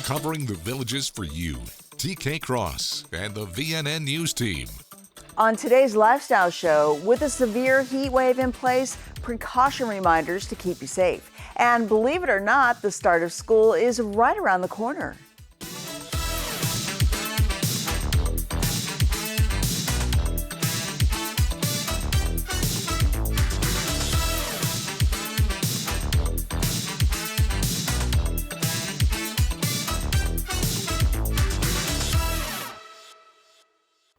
covering the Villages for you. TK Cross and the VNN News Team. On today's Lifestyle Show, with a severe heat wave in place, precaution reminders to keep you safe. And believe it or not, the start of school is right around the corner.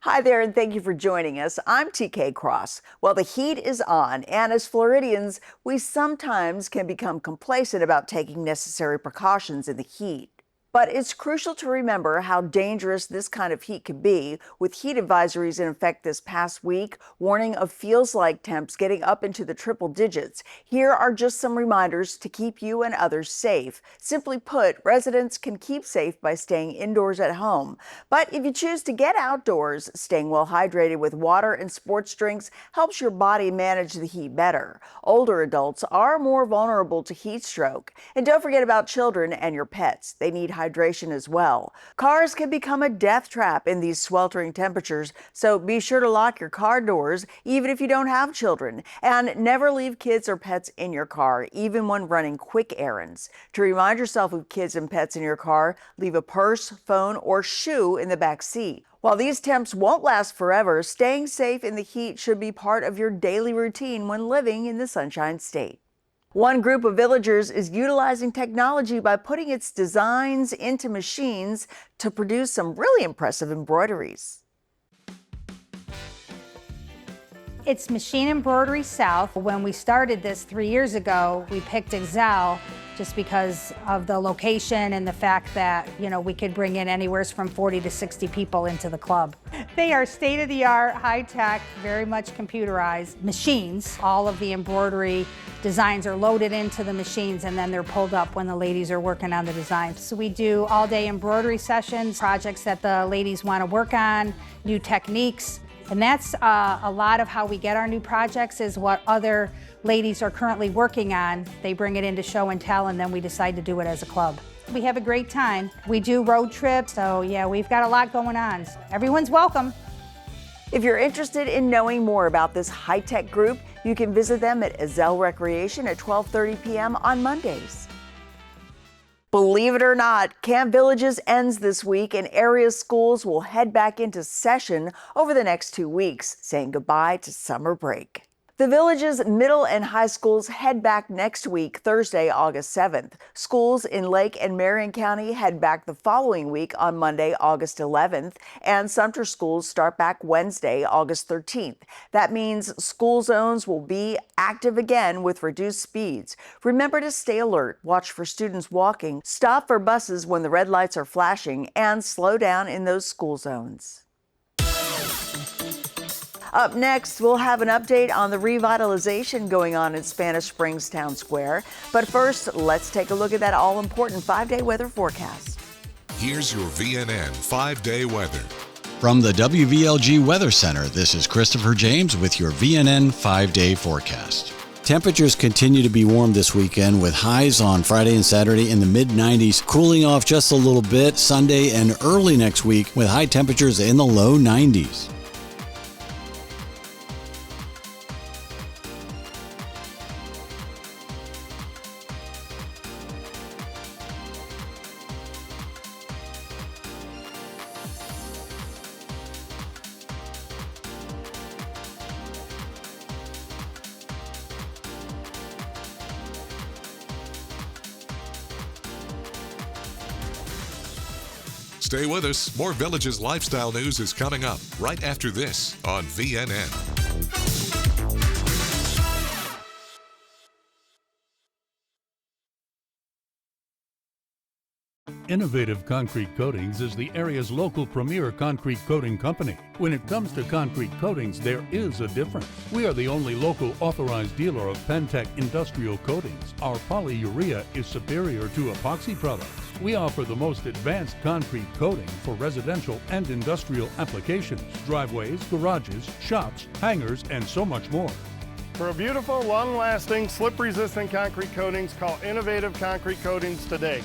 Hi there, and thank you for joining us. I'm TK Cross. Well, the heat is on, and as Floridians, we sometimes can become complacent about taking necessary precautions in the heat. But it's crucial to remember how dangerous this kind of heat can be, with heat advisories in effect this past week, warning of feels-like temps getting up into the triple digits. Here are just some reminders to keep you and others safe. Simply put, residents can keep safe by staying indoors at home. But if you choose to get outdoors, staying well hydrated with water and sports drinks helps your body manage the heat better. Older adults are more vulnerable to heat stroke. And don't forget about children and your pets. They need hydration as well. Cars can become a death trap in these sweltering temperatures, so be sure to lock your car doors even if you don't have children. And never leave kids or pets in your car, even when running quick errands. To remind yourself of kids and pets in your car, leave a purse, phone, or shoe in the back seat. While these temps won't last forever, staying safe in the heat should be part of your daily routine when living in the Sunshine State. One group of villagers is utilizing technology by putting its designs into machines to produce some really impressive embroideries. It's Machine Embroidery South. When we started this 3 years ago, we picked Excel just because of the location and the fact that, we could bring in anywhere from 40 to 60 people into the club. They are state-of-the-art, high-tech, very much computerized machines. All of the embroidery designs are loaded into the machines and then they're pulled up when the ladies are working on the designs. So we do all-day embroidery sessions, projects that the ladies want to work on, new techniques. And that's a lot of how we get our new projects, is what other ladies are currently working on. They bring it into show and tell, and then we decide to do it as a club. We have a great time. We do road trips, so yeah, we've got a lot going on. Everyone's welcome. If you're interested in knowing more about this high-tech group, you can visit them at Ezell Recreation at 12:30 p.m. on Mondays. Believe it or not, Camp Villages ends this week and area schools will head back into session over the next 2 weeks, saying goodbye to summer break. The Villages middle and high schools head back next week, Thursday, August 7th. Schools in Lake and Marion County head back the following week on Monday, August 11th, and Sumter schools start back Wednesday, August 13th. That means school zones will be active again with reduced speeds. Remember to stay alert, watch for students walking, stop for buses when the red lights are flashing, and slow down in those school zones. Up next, we'll have an update on the revitalization going on in Spanish Springs Town Square. But first, let's take a look at that all-important 5-day weather forecast. Here's your VNN 5-day weather. From the WVLG Weather Center, this is Christopher James with your VNN 5-day forecast. Temperatures continue to be warm this weekend with highs on Friday and Saturday in the mid-90s, cooling off just a little bit Sunday and early next week with high temperatures in the low 90s. Stay with us. More Villages lifestyle news is coming up right after this on VNN. Innovative Concrete Coatings is the area's local premier concrete coating company. When it comes to concrete coatings, there is a difference. We are the only local authorized dealer of Pentec industrial coatings. Our polyurea is superior to epoxy products. We offer the most advanced concrete coating for residential and industrial applications, driveways, garages, shops, hangars, and so much more. For a beautiful, long-lasting, slip-resistant concrete coatings, call Innovative Concrete Coatings today.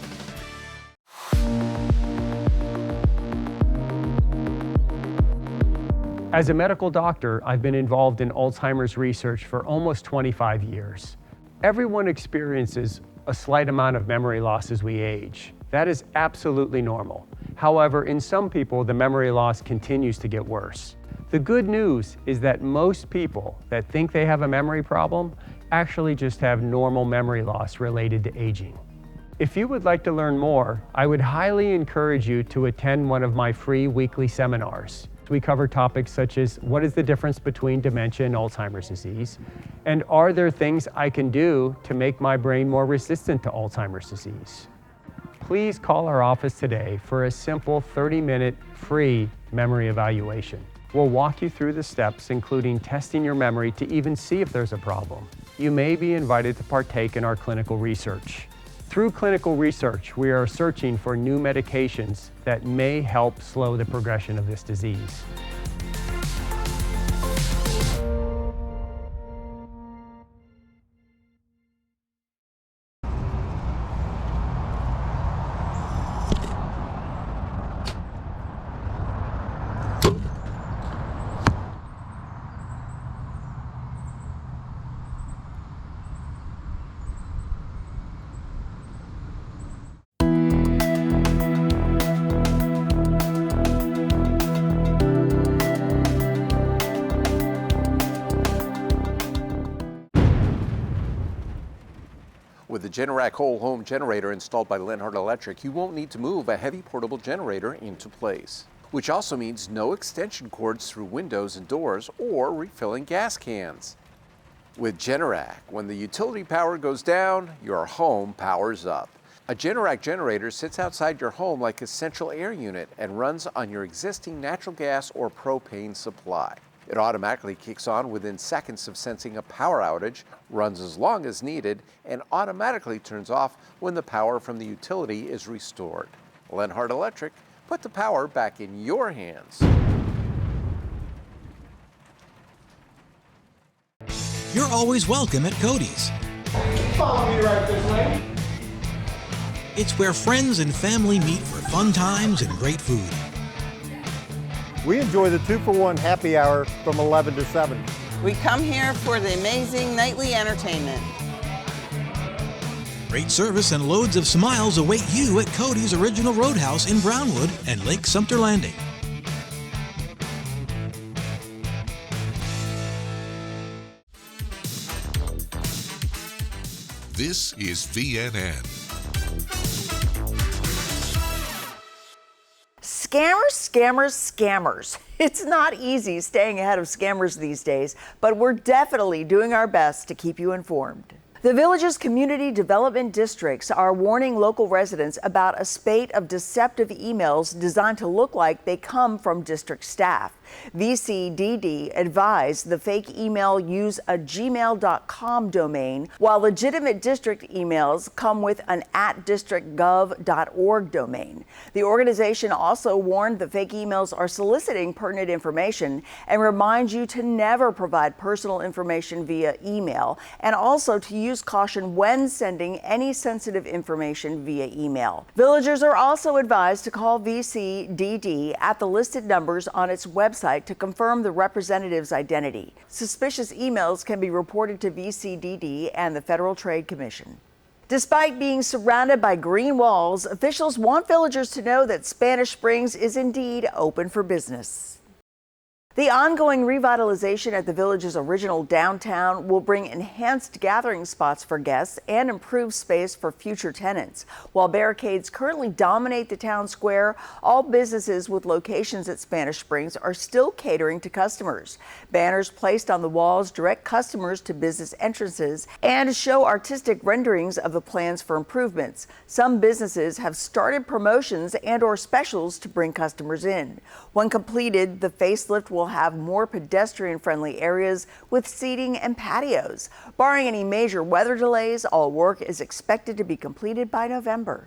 As a medical doctor, I've been involved in Alzheimer's research for almost 25 years. Everyone experiences a slight amount of memory loss as we age. That is absolutely normal. However, in some people, the memory loss continues to get worse. The good news is that most people that think they have a memory problem actually just have normal memory loss related to aging. If you would like to learn more, I would highly encourage you to attend one of my free weekly seminars. We cover topics such as what is the difference between dementia and Alzheimer's disease, and are there things I can do to make my brain more resistant to Alzheimer's disease? Please call our office today for a simple 30-minute free memory evaluation. We'll walk you through the steps, including testing your memory to even see if there's a problem. You may be invited to partake in our clinical research. Through clinical research, we are searching for new medications that may help slow the progression of this disease. With the Generac whole home generator installed by Lenhart Electric, you won't need to move a heavy portable generator into place, which also means no extension cords through windows and doors or refilling gas cans. With Generac, when the utility power goes down, your home powers up. A Generac generator sits outside your home like a central air unit and runs on your existing natural gas or propane supply. It automatically kicks on within seconds of sensing a power outage, runs as long as needed, and automatically turns off when the power from the utility is restored. Lenhart Electric, put the power back in your hands. You're always welcome at Cody's. Follow me right this way. It's where friends and family meet for fun times and great food. We enjoy the 2-for-1 happy hour from 11 to 7. We come here for the amazing nightly entertainment. Great service and loads of smiles await you at Cody's Original Roadhouse in Brownwood and Lake Sumter Landing. This is VNN. Scammers, scammers, scammers. It's not easy staying ahead of scammers these days, but we're definitely doing our best to keep you informed. The Villages Community Development Districts are warning local residents about a spate of deceptive emails designed to look like they come from district staff. VCDD advised the fake email use a gmail.com domain, while legitimate district emails come with an @districtgov.org domain. The organization also warned the fake emails are soliciting pertinent information and reminds you to never provide personal information via email, and also to use caution when sending any sensitive information via email. Villagers are also advised to call VCDD at the listed numbers on its website to confirm the representative's identity. Suspicious emails can be reported to VCDD and the Federal Trade Commission. Despite being surrounded by green walls, officials want villagers to know that Spanish Springs is indeed open for business. The ongoing revitalization at the Village's original downtown will bring enhanced gathering spots for guests and improve space for future tenants. While barricades currently dominate the town square, all businesses with locations at Spanish Springs are still catering to customers. Banners placed on the walls direct customers to business entrances and show artistic renderings of the plans for improvements. Some businesses have started promotions and/or specials to bring customers in. When completed, the facelift will have more pedestrian-friendly areas with seating and patios. Barring any major weather delays, all work is expected to be completed by November.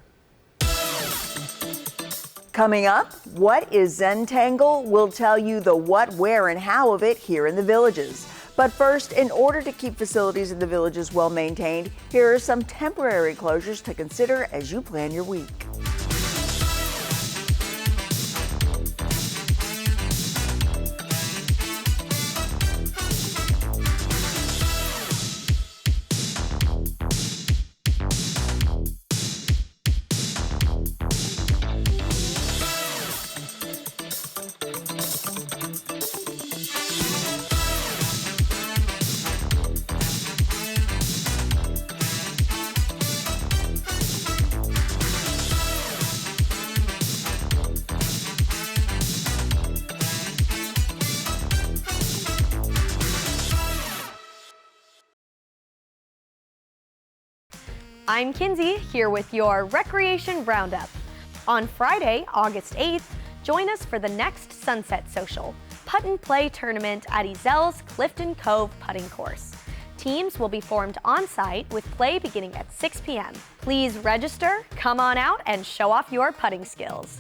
Coming up, what is Zentangle? We'll tell you the what, where, and how of it here in the Villages. But first, in order to keep facilities in the Villages well maintained, here are some temporary closures to consider as you plan your week. I'm Kinsey, here with your Recreation Roundup. On Friday, August 8th, join us for the next Sunset Social, Putt and Play Tournament at Ezel's Clifton Cove Putting Course. Teams will be formed on-site with play beginning at 6 p.m. Please register, come on out, and show off your putting skills.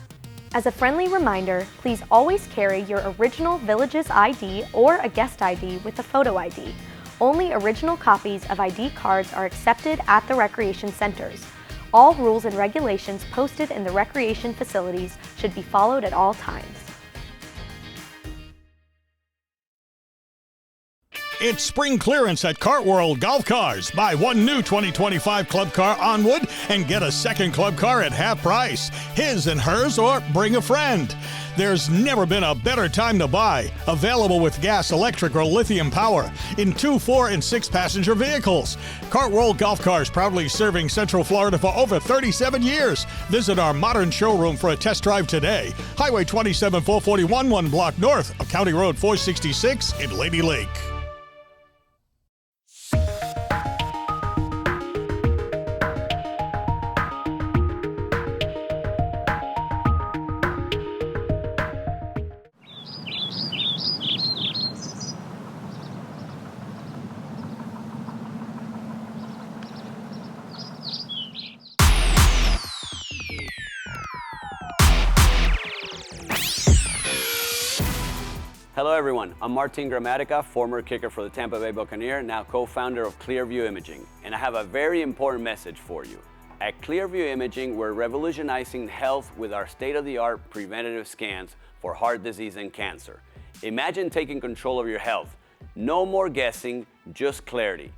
As a friendly reminder, please always carry your original Villages ID or a guest ID with a photo ID. Only original copies of ID cards are accepted at the recreation centers. All rules and regulations posted in the recreation facilities should be followed at all times. It's spring clearance at Cartworld Golf Cars. Buy one new 2025 club car on wood and get a second club car at half price. His and hers, or bring a friend. There's never been a better time to buy. Available with gas, electric, or lithium power in 2, 4, and 6 passenger vehicles. Cartworld Golf Cars, proudly serving Central Florida for over 37 years. Visit our modern showroom for a test drive today. Highway 27 441, 1 block north of County Road 466 in Lady Lake. Hello everyone, I'm Martin Gramatica, former kicker for the Tampa Bay Buccaneers, now co-founder of Clearview Imaging, and I have a very important message for you. At Clearview Imaging, we're revolutionizing health with our state-of-the-art preventative scans for heart disease and cancer. Imagine taking control of your health. No more guessing, just clarity.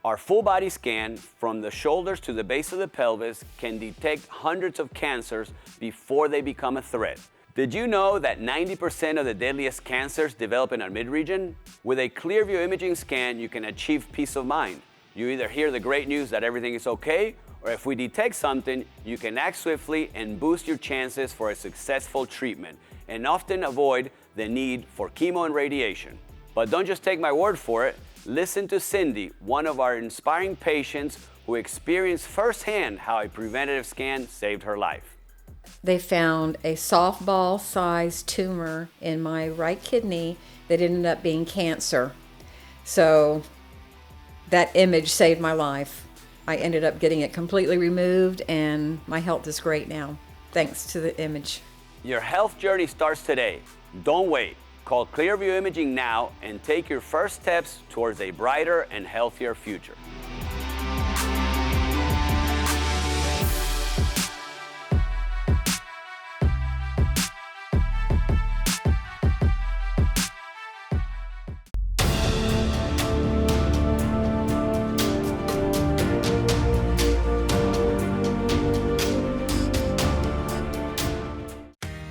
Our full body scan from the shoulders to the base of the pelvis can detect hundreds of cancers before they become a threat. Did you know that 90% of the deadliest cancers develop in our mid-region? With a Clearview imaging scan, you can achieve peace of mind. You either hear the great news that everything is okay, or if we detect something, you can act swiftly and boost your chances for a successful treatment, and often avoid the need for chemo and radiation. But don't just take my word for it. Listen to Cindy, one of our inspiring patients who experienced firsthand how a preventative scan saved her life. They found a softball-sized tumor in my right kidney that ended up being cancer. So that image saved my life. I ended up getting it completely removed, and my health is great now, thanks to the image. Your health journey starts today. Don't wait. Call Clearview Imaging now and take your first steps towards a brighter and healthier future.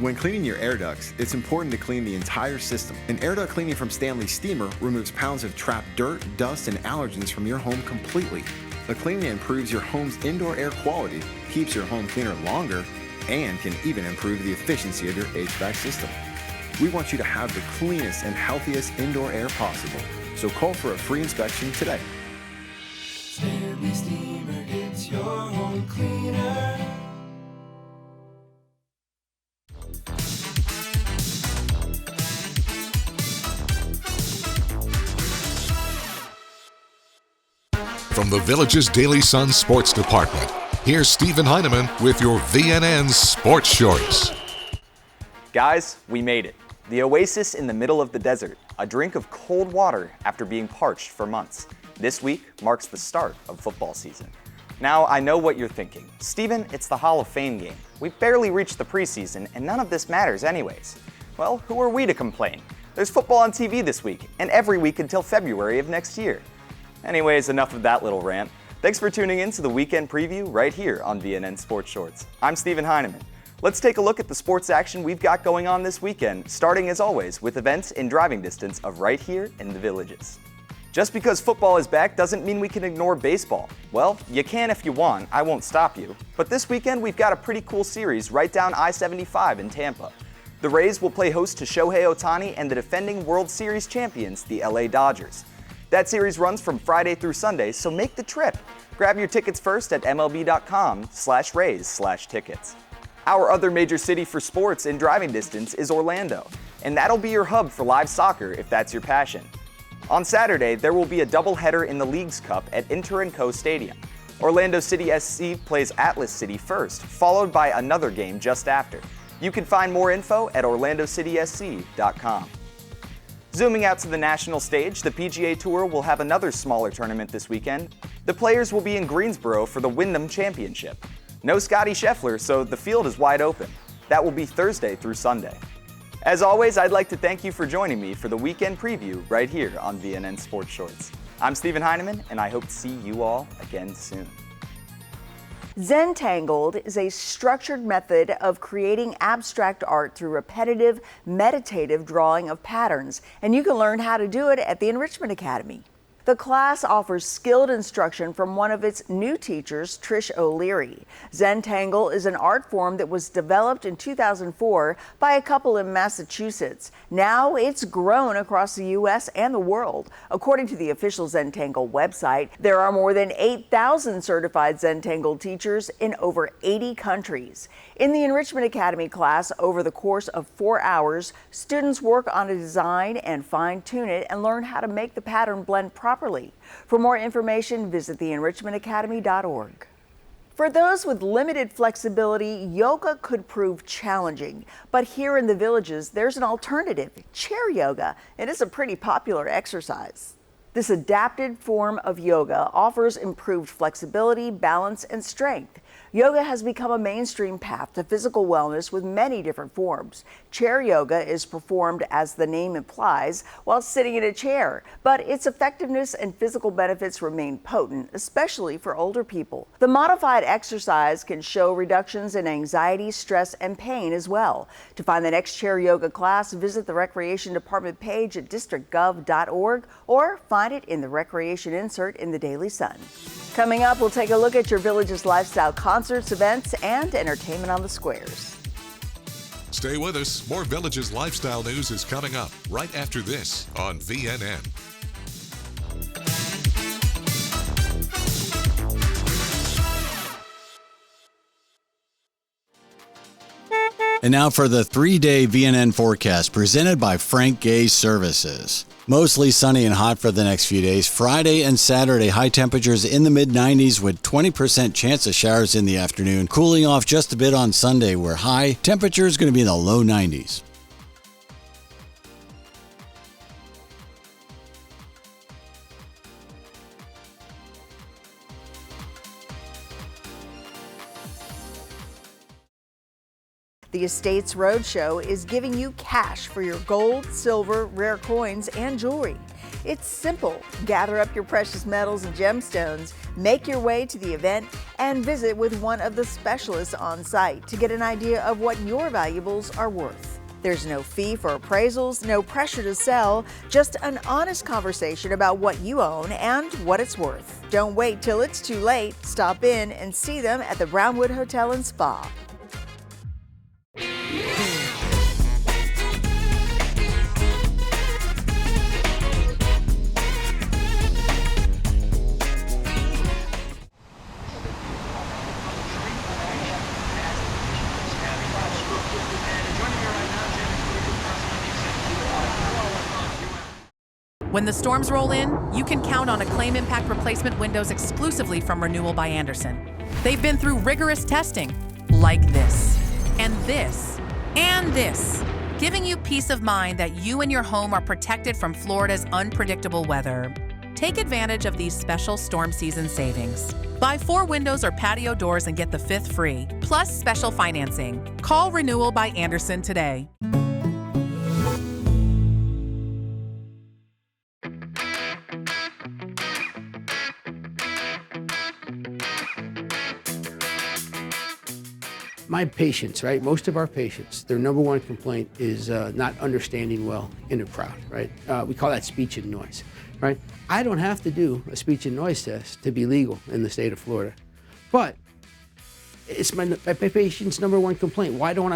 When cleaning your air ducts, it's important to clean the entire system. An air duct cleaning from Stanley Steamer removes pounds of trapped dirt, dust, and allergens from your home completely. The cleaning improves your home's indoor air quality, keeps your home cleaner longer, and can even improve the efficiency of your HVAC system. We want you to have the cleanest and healthiest indoor air possible, so call for a free inspection today. Stanley Steamer gets your home cleaner. From the Village's Daily Sun Sports Department, here's Stephen Heineman with your VNN Sports Shorts. Guys, we made it. The oasis in the middle of the desert, a drink of cold water after being parched for months. This week marks the start of football season. Now, I know what you're thinking. Stephen, it's the Hall of Fame game. We've barely reached the preseason, and none of this matters anyways. Well, who are we to complain? There's football on TV this week, and every week until February of next year. Anyways, enough of that little rant. Thanks for tuning in to the weekend preview right here on VNN Sports Shorts. I'm Stephen Heineman. Let's take a look at the sports action we've got going on this weekend, starting as always with events in driving distance of right here in the Villages. Just because football is back doesn't mean we can ignore baseball. Well, you can if you want, I won't stop you. But this weekend we've got a pretty cool series right down I-75 in Tampa. The Rays will play host to Shohei Ohtani and the defending World Series champions, the LA Dodgers. That series runs from Friday through Sunday, so make the trip. Grab your tickets first at MLB.com/raise/tickets. Our other major city for sports in driving distance is Orlando, and that'll be your hub for live soccer if that's your passion. On Saturday, there will be a doubleheader in the Leagues Cup at Inter & Co Stadium. Orlando City SC plays Atlas City first, followed by another game just after. You can find more info at orlandocitysc.com. Zooming out to the national stage, the PGA Tour will have another smaller tournament this weekend. The players will be in Greensboro for the Wyndham Championship. No Scotty Scheffler, so the field is wide open. That will be Thursday through Sunday. As always, I'd like to thank you for joining me for the weekend preview right here on VNN Sports Shorts. I'm Stephen Heineman, and I hope to see you all again soon. Zentangled is a structured method of creating abstract art through repetitive, meditative drawing of patterns, and you can learn how to do it at the Enrichment Academy. The class offers skilled instruction from one of its new teachers, Trish O'Leary. Zentangle is an art form that was developed in 2004 by a couple in Massachusetts. Now it's grown across the U.S. and the world. According to the official Zentangle website, there are more than 8,000 certified Zentangle teachers in over 80 countries. In the Enrichment Academy class, over the course of 4 hours, students work on a design and fine-tune it and learn how to make the pattern blend properly. For more information, visit theenrichmentacademy.org. For those with limited flexibility, yoga could prove challenging. But here in the Villages, there's an alternative, chair yoga. It is a pretty popular exercise. This adapted form of yoga offers improved flexibility, balance, and strength. Yoga has become a mainstream path to physical wellness with many different forms. Chair yoga is performed, as the name implies, while sitting in a chair, but its effectiveness and physical benefits remain potent, especially for older people. The modified exercise can show reductions in anxiety, stress, and pain as well. To find the next chair yoga class, visit the Recreation Department page at districtgov.org or find it in the Recreation insert in the Daily Sun. Coming up, we'll take a look at your Village's lifestyle concerts, events, and entertainment on the squares. Stay with us. More Villages lifestyle news is coming up right after this on VNN. And now for the 3-day VNN forecast presented by Frank Gay Services. Mostly sunny and hot for the next few days. Friday and Saturday, high temperatures in the mid-90s with 20% chance of showers in the afternoon. Cooling off just a bit on Sunday, where high temperature is going to be in the low 90s. The Estates Roadshow is giving you cash for your gold, silver, rare coins, and jewelry. It's simple. Gather up your precious metals and gemstones, make your way to the event, and visit with one of the specialists on site to get an idea of what your valuables are worth. There's no fee for appraisals, no pressure to sell, just an honest conversation about what you own and what it's worth. Don't wait till it's too late. Stop in and see them at the Brownwood Hotel and Spa. When the storms roll in, you can count on Acclaim Impact replacement windows exclusively from Renewal by Andersen. They've been through rigorous testing, like this, and this, and this, giving you peace of mind that you and your home are protected from Florida's unpredictable weather. Take advantage of these special storm season savings. Buy 4 windows or patio doors and get the 5th free, plus special financing. Call Renewal by Andersen today. My patients, right? Most of our patients, their number one complaint is not understanding well in a crowd, right? We call that speech and noise, right? I don't have to do a speech and noise test to be legal in the state of Florida. But it's my patient's number one complaint. Why wouldn't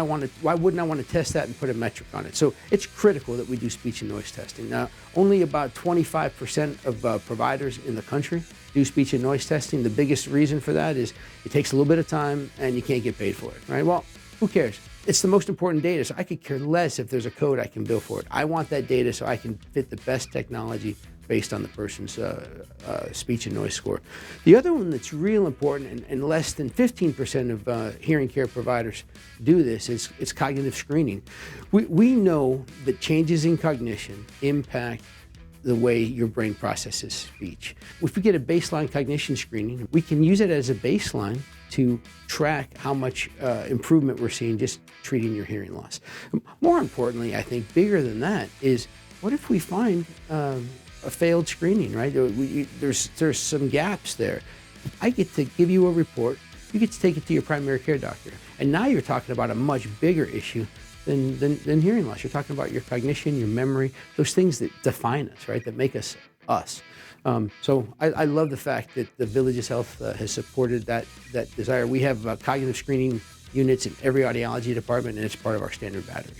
I want to test that and put a metric on it? So it's critical that we do speech and noise testing. Now, only about 25% of providers in the country do speech and noise testing. The biggest reason for that is it takes a little bit of time and you can't get paid for it, right? Well, who cares? It's the most important data, so I could care less if there's a code I can bill for it. I want that data so I can fit the best technology based on the person's speech and noise score. The other one that's real important, and less than 15% of hearing care providers do this, is cognitive screening. We know that changes in cognition impact the way your brain processes speech. If we get a baseline cognition screening, we can use it as a baseline to track how much improvement we're seeing just treating your hearing loss. More importantly, I think bigger than that is, what if we find a failed screening, right? There's some gaps there. I get to give you a report, you get to take it to your primary care doctor. And now you're talking about a much bigger issue than hearing loss. You're talking about your cognition, your memory, those things that define us, right? That make us us. So I love the fact that the Villages Health has supported that desire. We have cognitive screening units in every audiology department, and it's part of our standard battery.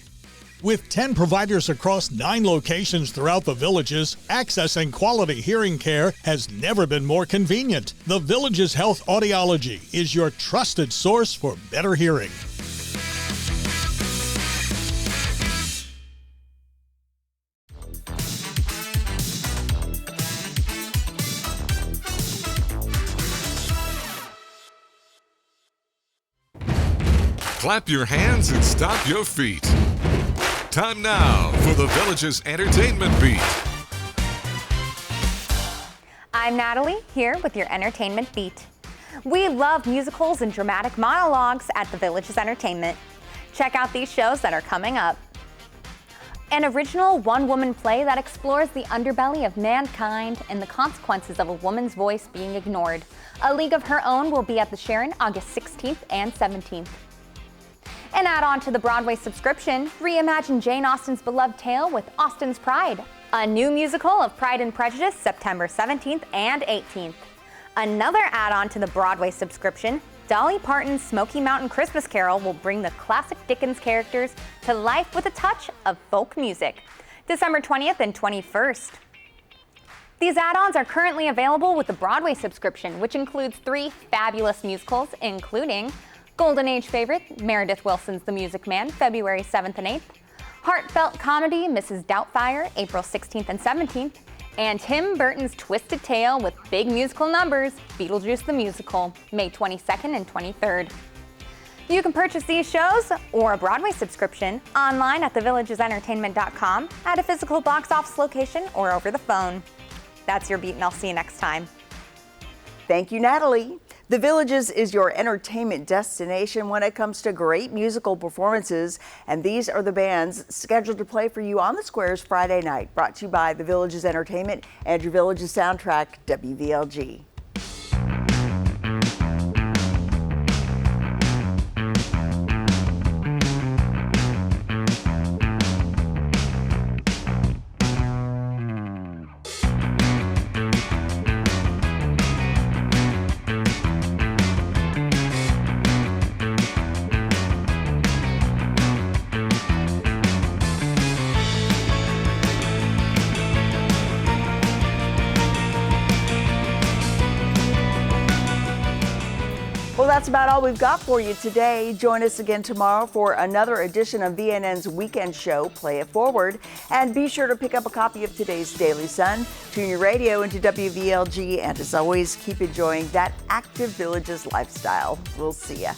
With 10 providers across 9 locations throughout the Villages, accessing quality hearing care has never been more convenient. The Villages Health Audiology is your trusted source for better hearing. Clap your hands and stomp your feet. Time now for the Villages Entertainment Beat. I'm Natalie, here with your Entertainment Beat. We love musicals and dramatic monologues at the Villages Entertainment. Check out these shows that are coming up. An original one-woman play that explores the underbelly of mankind and the consequences of a woman's voice being ignored. A League of Her Own will be at the Sharon August 16th and 17th. And add on to the Broadway subscription, reimagine Jane Austen's beloved tale with Austen's Pride, a new musical of Pride and Prejudice September 17th and 18th. Another add-on to the Broadway subscription, Dolly Parton's Smoky Mountain Christmas Carol will bring the classic Dickens characters to life with a touch of folk music, December 20th and 21st. These add-ons are currently available with the Broadway subscription, which includes 3 fabulous musicals, including Golden Age favorite, Meredith Willson's The Music Man, February 7th and 8th. Heartfelt comedy, Mrs. Doubtfire, April 16th and 17th. And Tim Burton's Twisted Tale with big musical numbers, Beetlejuice the Musical, May 22nd and 23rd. You can purchase these shows or a Broadway subscription online at thevillagesentertainment.com, at a physical box office location, or over the phone. That's your beat, and I'll see you next time. Thank you, Natalie. The Villages is your entertainment destination when it comes to great musical performances, and these are the bands scheduled to play for you on the Squares Friday night. Brought to you by the Villages Entertainment and your Villages soundtrack, WVLG. Well, that's about all we've got for you today. Join us again tomorrow for another edition of VNN's weekend show, Play It Forward. And be sure to pick up a copy of today's Daily Sun, tune your radio into WVLG, and as always, keep enjoying that active Villages lifestyle. We'll see ya.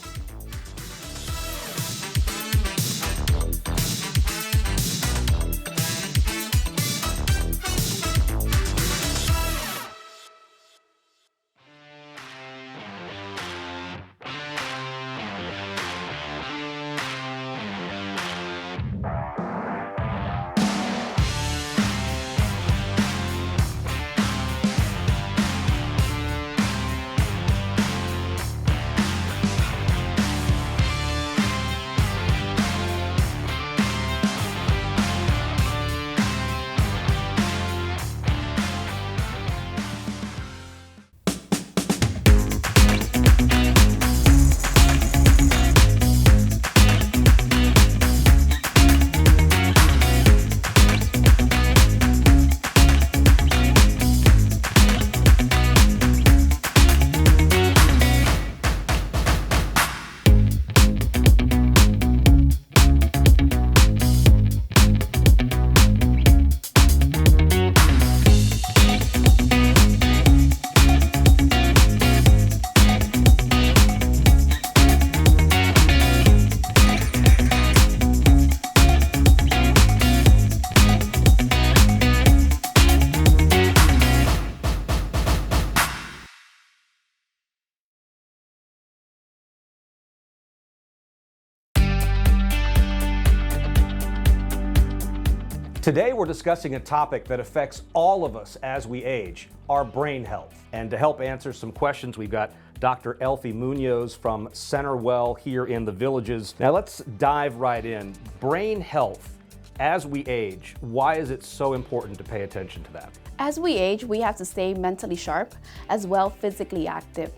Today we're discussing a topic that affects all of us as we age, our brain health. And to help answer some questions, we've got Dr. Elfie Munoz from CenterWell here in the Villages. Now let's dive right in. Brain health as we age, why is it so important to pay attention to that? As we age, we have to stay mentally sharp as well physically active,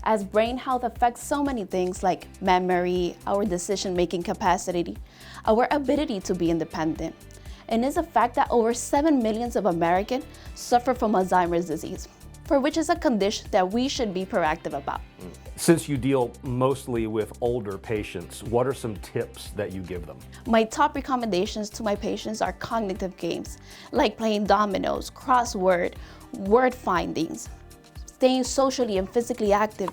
as brain health affects so many things like memory, our decision-making capacity, our ability to be independent. And it's a fact that over 7 million of Americans suffer from Alzheimer's disease, for which is a condition that we should be proactive about. Since you deal mostly with older patients, what are some tips that you give them? My top recommendations to my patients are cognitive games, like playing dominoes, crossword, word findings, staying socially and physically active,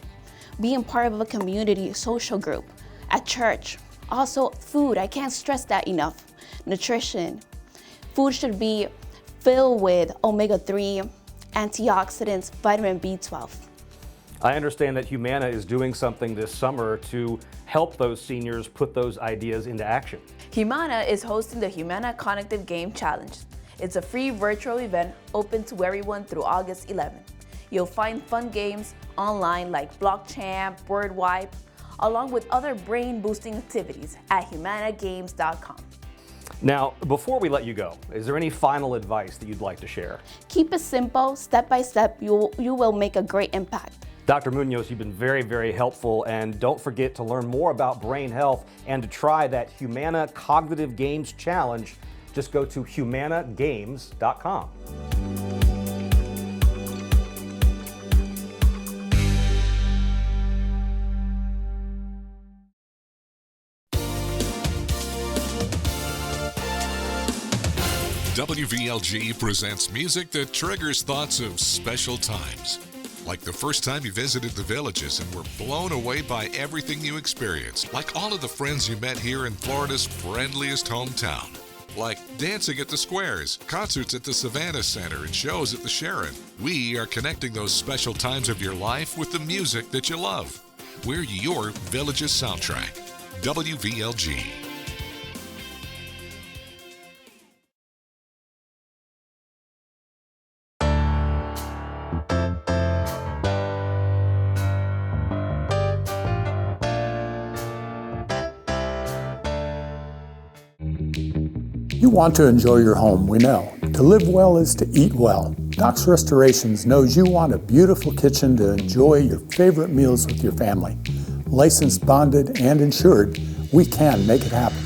being part of a community social group, at church. Also, food, I can't stress that enough. Nutrition. Food should be filled with omega-3, antioxidants, vitamin B12. I understand that Humana is doing something this summer to help those seniors put those ideas into action. Humana is hosting the Humana Cognitive Game Challenge. It's a free virtual event open to everyone through August 11th. You'll find fun games online like Block Champ, Word Wipe, along with other brain-boosting activities at humanagames.com. Now, before we let you go, is there any final advice that you'd like to share? Keep it simple, step by step, you will make a great impact. Dr. Munoz, you've been very, very helpful, and don't forget to learn more about brain health and to try that Humana Cognitive Games Challenge. Just go to humanagames.com. WVLG presents music that triggers thoughts of special times. Like the first time you visited the Villages and were blown away by everything you experienced. Like all of the friends you met here in Florida's friendliest hometown. Like dancing at the Squares, concerts at the Savannah Center, and shows at the Sharon. We are connecting those special times of your life with the music that you love. We're your Villages soundtrack. WVLG. You want to enjoy your home, we know. To live well is to eat well. Doc's Restorations knows you want a beautiful kitchen to enjoy your favorite meals with your family. Licensed, bonded, and insured, we can make it happen.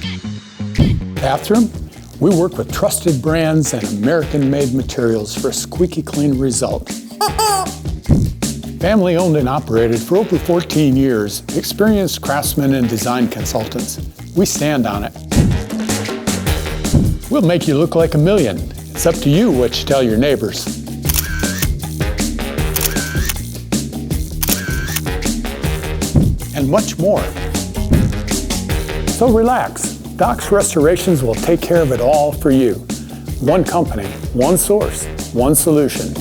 Bathroom? We work with trusted brands and American-made materials for a squeaky clean result. Family owned and operated for over 14 years, experienced craftsmen and design consultants. We stand on it. We'll make you look like a million. It's up to you what you tell your neighbors. And much more. So relax. Doc's Restorations will take care of it all for you. One company, one source, one solution.